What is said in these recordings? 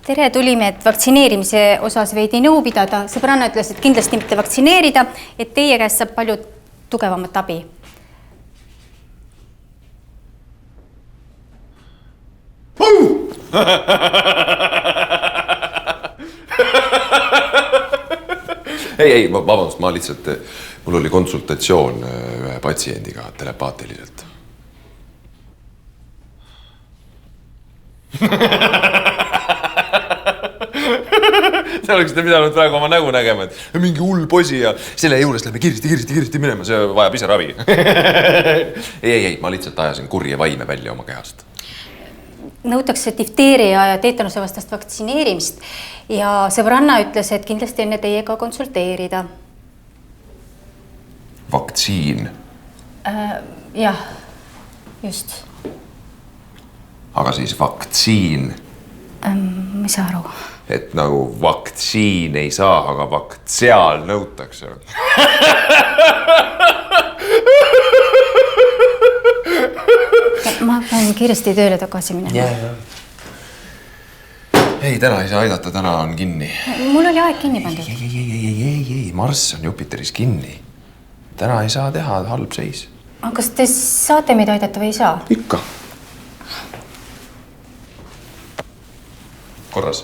Tere, tulime, et vaktsineerimise osas veidi nõu pidada. Sõbranna ütles, et kindlasti mitte vaktsineerida, et teie käest saab palju tugevamat abi. Ei, vabandust, ma lihtsalt, mul oli konsultatsioon ühe patsiendiga telepaatiliselt. Te oleksite pidanud praegu oma nägu nägema, et mingi hull posi ja selle juures läheme kiiresti minema, see vajab ise ravi. Ei, ma lihtsalt ajasin kurje vaime välja oma kehast. Nõutakse difteeria ja teetanuse vastast vaktsineerimist ja sõbranna ütles, et kindlasti enne teiega konsulteerida. Vaktsiin? Jah, just. Aga siis vaktsiin? Ma ei saa aru. Et nagu vaktsiin ei saa, aga vaktsiaal nõutakse. Ma pean kiiresti tööle tagasi minema. Ei, täna ei saa aidata, täna on kinni. Mul oli aeg kinni pandud. Ei, Marss on Jupiteris kinni. Täna ei saa teha, halb seis. Kas te saate meid aidata või ei saa? Ikka. Korras.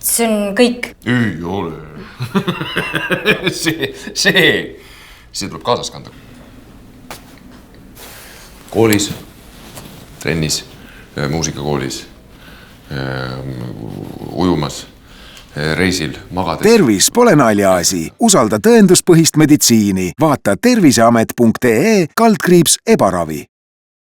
See on kõik. Ei ole. See tuleb kaasas kanda. Koolis, trennis, muusikakoolis, ujumas, reisil, magades. Tervis pole naljaasi. Usalda tõenduspõhist meditsiini. Vaata terviseamet.ee/ebaravi.